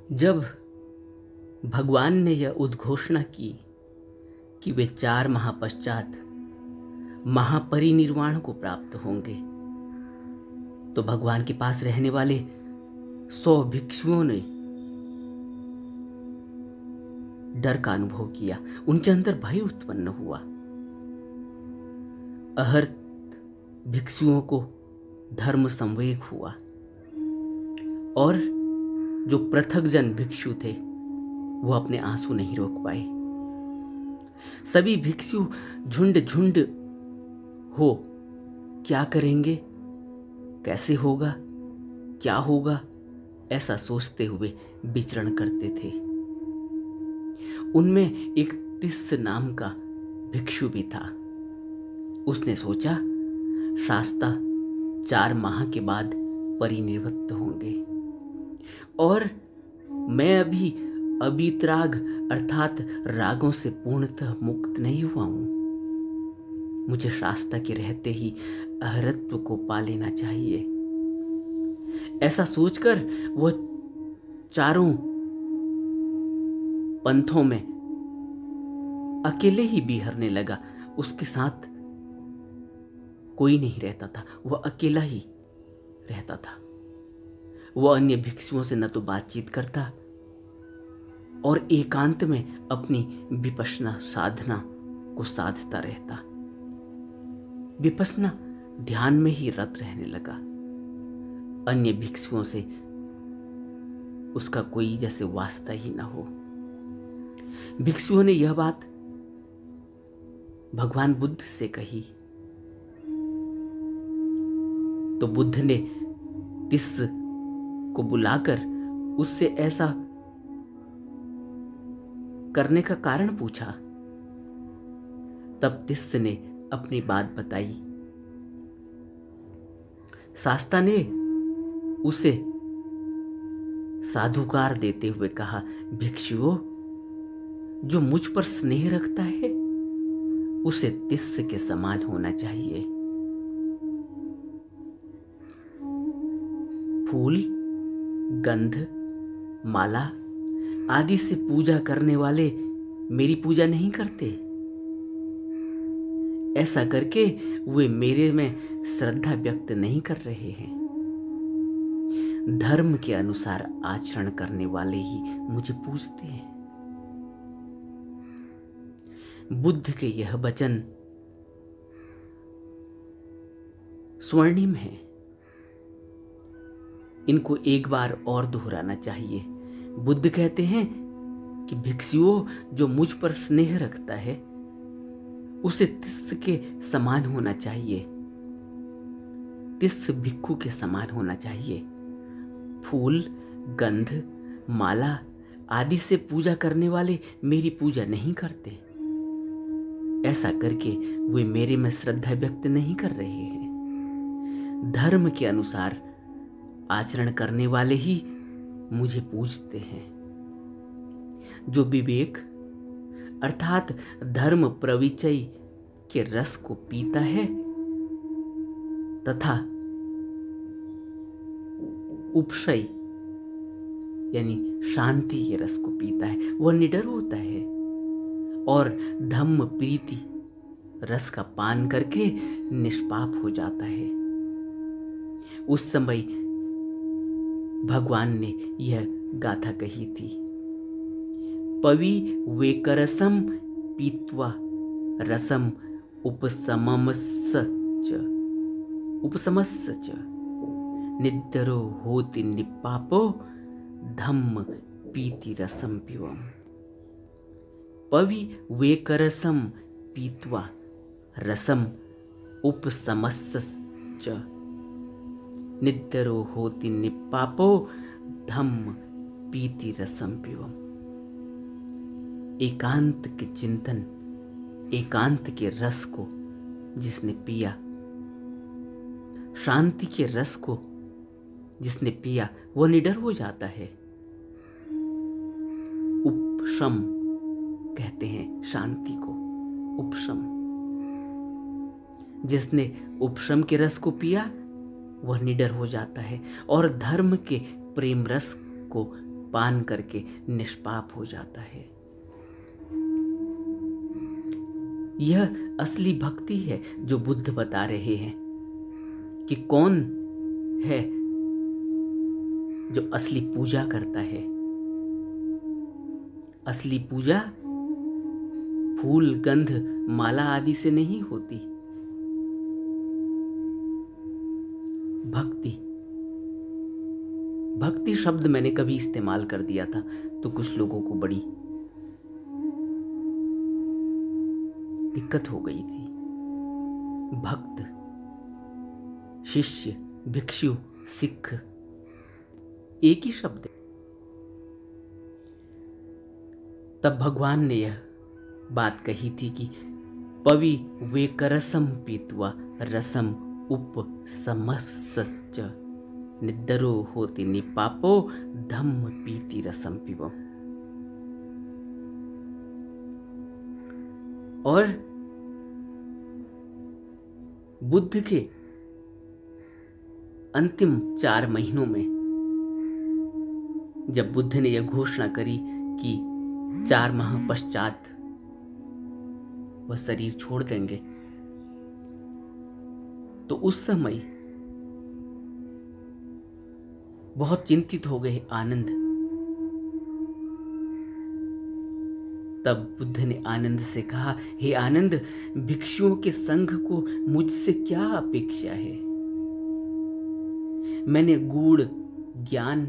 जब भगवान ने यह उद्घोषणा की कि वे 4 माह पश्चात महापरिनिर्वाण को प्राप्त होंगे, तो भगवान के पास रहने वाले 100 भिक्षुओं ने डर का अनुभव किया। उनके अंदर भय उत्पन्न हुआ। अहर्त भिक्षुओं को धर्म संवेग हुआ और जो पृथक जन भिक्षु थे वो अपने आंसू नहीं रोक पाए। सभी भिक्षु झुंड झुंड हो क्या करेंगे, कैसे होगा, क्या होगा, ऐसा सोचते हुए विचरण करते थे। उनमें एक तिस्स नाम का भिक्षु भी था। उसने सोचा शास्ता 4 माह के बाद परिनिवृत्त होंगे और मैं अभी अभित्राग अर्थात रागों से पूर्णतः मुक्त नहीं हुआ हूं। मुझे शास्ता के रहते ही अहरत्व को पा लेना चाहिए। ऐसा सोचकर वह चारों पंथों में अकेले ही बिहरने लगा। उसके साथ कोई नहीं रहता था, वह अकेला ही रहता था। वह अन्य भिक्षुओं से न तो बातचीत करता और एकांत में अपनी विपश्यना साधना को साधता रहता। विपश्यना ध्यान में ही रत रहने लगा। अन्य भिक्षुओं से उसका कोई जैसे वास्ता ही न हो। भिक्षुओं ने यह बात भगवान बुद्ध से कही तो बुद्ध ने तिस्स को बुलाकर उससे ऐसा करने का कारण पूछा। तब तिस्स ने अपनी बात बताई। शास्ता ने उसे साधुकार देते हुए कहा, भिक्षुओं, जो मुझ पर स्नेह रखता है उसे तिस्स के समान होना चाहिए। फूल, गंध, माला आदि से पूजा करने वाले मेरी पूजा नहीं करते। ऐसा करके वे मेरे में श्रद्धा व्यक्त नहीं कर रहे हैं। धर्म के अनुसार आचरण करने वाले ही मुझे पूजते हैं। बुद्ध के यह वचन स्वर्णिम है। इनको एक बार और दोहराना चाहिए। बुद्ध कहते हैं कि भिक्षुओं, जो मुझ पर स्नेह रखता है उसे तिस्स के समान होना चाहिए। तिस्स भिक्षु के समान होना चाहिए। फूल, गंध, माला आदि से पूजा करने वाले मेरी पूजा नहीं करते। ऐसा करके वे मेरे में श्रद्धा व्यक्त नहीं कर रहे हैं। धर्म के अनुसार आचरण करने वाले ही मुझे पूजते हैं। जो विवेक अर्थात धर्म प्रविचय के रस को पीता है तथा उपशय यानी शांति के रस को पीता है, वह निडर होता है और धम्म प्रीति रस का पान करके निष्पाप हो जाता है। उस समय भगवान ने यह गाथा कही थी, पवि वेकरसम पीत्वा रसम उपशमस्य च निद्रो होति निपापो धम्म पीति रसम पिवम। पवि वेकरसम पीत्वा रसम उपशमस्य च निद्रो होति निपापो धम्म पीति रसम पिवम। एकांत के चिंतन, एकांत के रस को जिसने पिया, शांति के रस को जिसने पिया, वह निडर हो जाता है। उपशम कहते हैं शांति को, उपशम। जिसने उपशम के रस को पिया वह निडर हो जाता है और धर्म के प्रेम रस को पान करके निष्पाप हो जाता है। यह असली भक्ति है जो बुद्ध बता रहे हैं कि कौन है जो असली पूजा करता है। असली पूजा फूल, गंध, माला आदि से नहीं होती। भक्ति शब्द मैंने कभी इस्तेमाल कर दिया था तो कुछ लोगों को बड़ी दिक्कत हो गई थी। भक्त, शिष्य, भिक्षु, सिख एक ही शब्द है। तब भगवान ने यह बात कही थी कि पवि वेकरसम पीत्वा रसम उप समस्च निद्रो होति निपापो धम्म पीति रसम पिबम। और बुद्ध के अंतिम 4 महीनों में जब बुद्ध ने यह घोषणा करी कि 4 माह पश्चात वह शरीर छोड़ देंगे, तो उस समय बहुत चिंतित हो गए आनंद। तब बुद्ध ने आनंद से कहा, हे आनंद, भिक्षुओं के संघ को मुझसे क्या अपेक्षा है? मैंने गूढ़ ज्ञान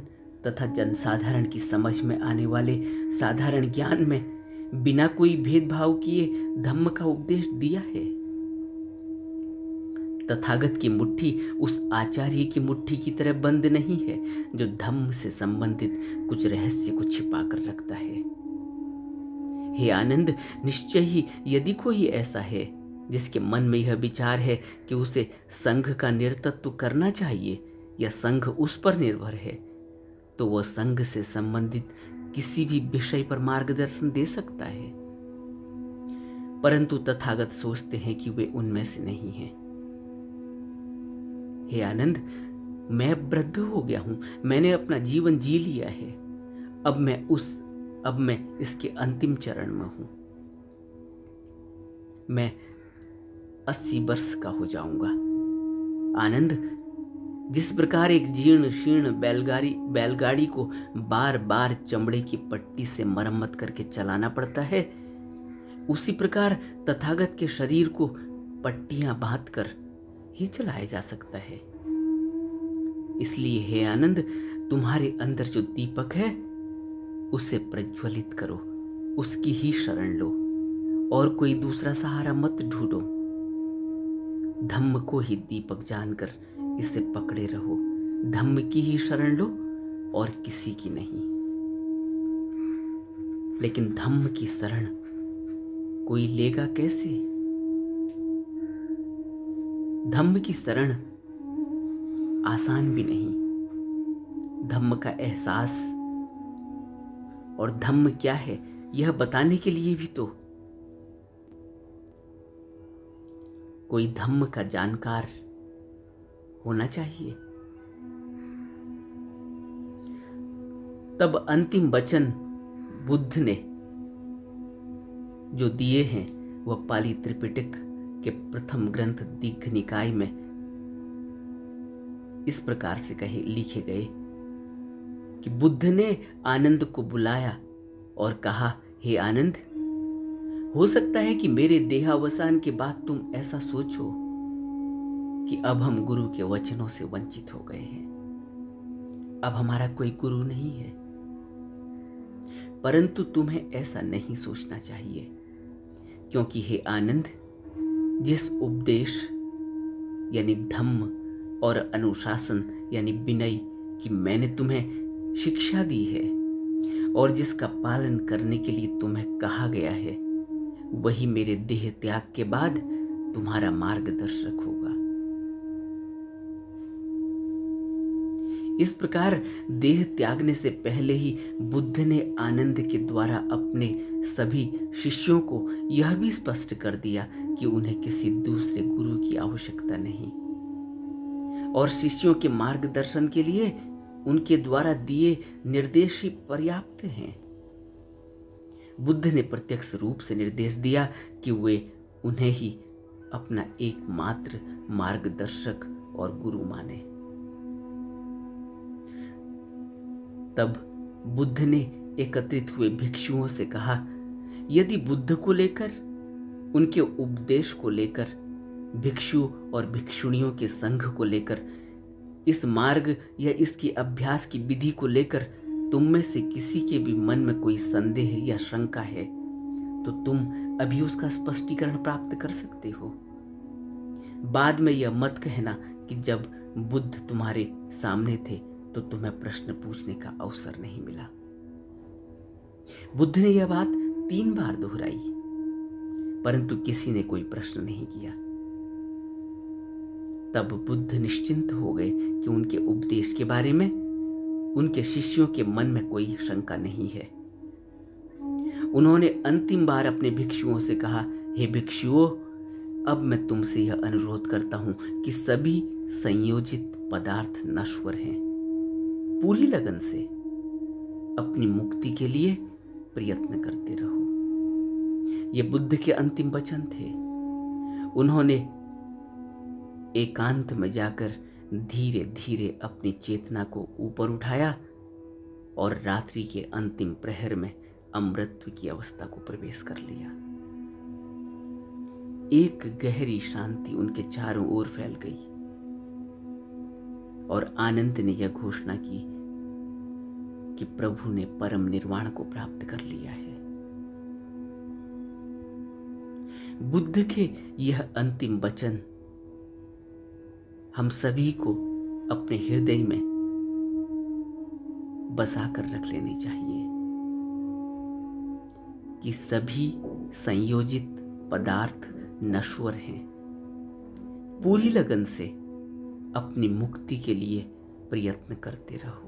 तथा जनसाधारण की समझ में आने वाले साधारण ज्ञान में बिना कोई भेदभाव किए धम्म का उपदेश दिया है। तथागत की मुट्ठी उस आचार्य की मुट्ठी की तरह बंद नहीं है जो धम्म से संबंधित कुछ रहस्य को छिपा कर रखता है। हे आनंद, निश्चय ही यदि कोई ऐसा है जिसके मन में यह विचार है कि उसे संघ का नेतृत्व करना चाहिए या संघ उस पर निर्भर है, तो वह संघ से संबंधित किसी भी विषय पर मार्गदर्शन दे सकता है। परंतु तथागत सोचते हैं कि वे उनमें से नहीं हैं। हे आनंद, मैं वृद्ध हो गया हूं, मैंने अपना जीवन जी लिया है। अब मैं इसके अंतिम चरण में हूं। मैं 80 वर्ष का हो जाऊंगा। आनंद, जिस प्रकार एक जीर्ण शीर्ण बैलगाड़ी को बार बार चमड़े की पट्टी से मरम्मत करके चलाना पड़ता है, उसी प्रकार तथागत के शरीर को पट्टियां बांधकर ही चलाया जा सकता है। इसलिए हे आनंद, तुम्हारे अंदर जो दीपक है उसे प्रज्वलित करो, उसकी ही शरण लो और कोई दूसरा सहारा मत ढूंढो। धम्म को ही दीपक जानकर इसे पकड़े रहो। धम्म की ही शरण लो और किसी की नहीं। लेकिन धम्म की शरण कोई लेगा कैसे? धम्म की शरण आसान भी नहीं। धम्म का एहसास और धम्म क्या है यह बताने के लिए भी तो कोई धम्म का जानकार होना चाहिए। तब अंतिम वचन बुद्ध ने जो दिए हैं वह पाली त्रिपिटक के प्रथम ग्रंथ दीघ निकाय में इस प्रकार से लिखे गए कि बुद्ध ने आनंद को बुलाया और कहा, हे आनंद, हो सकता है कि मेरे देहावसान के बाद तुम ऐसा सोचो कि अब हम गुरु के वचनों से वंचित हो गए हैं, अब हमारा कोई गुरु नहीं है। परंतु तुम्हें ऐसा नहीं सोचना चाहिए, क्योंकि हे आनंद, जिस उपदेश यानी धम्म और अनुशासन यानी विनय की मैंने तुम्हें शिक्षा दी है और जिसका पालन करने के लिए तुम्हें कहा गया है, वही मेरे देह त्याग के बाद तुम्हारा मार्गदर्शक होगा। इस प्रकार देह त्यागने से पहले ही बुद्ध ने आनंद के द्वारा अपने सभी शिष्यों को यह भी स्पष्ट कर दिया कि उन्हें किसी दूसरे गुरु की आवश्यकता नहीं और शिष्यों के मार्गदर्शन के लिए उनके द्वारा दिए निर्देश ही पर्याप्त हैं। बुद्ध ने प्रत्यक्ष रूप से निर्देश दिया कि वे उन्हें ही अपना एकमात्र मार्गदर्शक और गुरु माने। तब बुद्ध ने एकत्रित हुए भिक्षुओं से कहा, यदि बुद्ध को लेकर, उनके उपदेश को लेकर, भिक्षु और भिक्षुणियों के संघ को लेकर, इस मार्ग या इसकी अभ्यास की विधि को लेकर तुम में से किसी के भी मन में कोई संदेह या शंका है तो तुम अभी उसका स्पष्टीकरण प्राप्त कर सकते हो। बाद में यह मत कहना कि जब बुद्ध तुम्हारे सामने थे तो तुम्हें प्रश्न पूछने का अवसर नहीं मिला। बुद्ध ने यह बात 3 बार दोहराई, परंतु किसी ने कोई प्रश्न नहीं किया। तब बुद्ध निश्चिंत हो गए कि उनके उपदेश के बारे में उनके शिष्यों के मन में कोई शंका नहीं है। उन्होंने अंतिम बार अपने भिक्षुओं से कहा, हे भिक्षुओं, अब मैं तुमसे यह अनुरोध करता हूं कि सभी संयोजित पदार्थ नश्वर हैं। पूरी लगन से अपनी मुक्ति के लिए प्रयत्न करते रहो। ये बुद्ध के अंतिम वचन थे। उन्होंने एकांत में जाकर धीरे धीरे अपनी चेतना को ऊपर उठाया और रात्रि के अंतिम प्रहर में अमृतत्व की अवस्था को प्रवेश कर लिया। एक गहरी शांति उनके चारों ओर फैल गई और आनंद ने यह घोषणा की कि प्रभु ने परम निर्वाण को प्राप्त कर लिया है। बुद्ध के यह अंतिम वचन हम सभी को अपने हृदय में बसा कर रख लेने चाहिए कि सभी संयोजित पदार्थ नश्वर हैं। पूरी लगन से अपनी मुक्ति के लिए प्रयत्न करते रहो।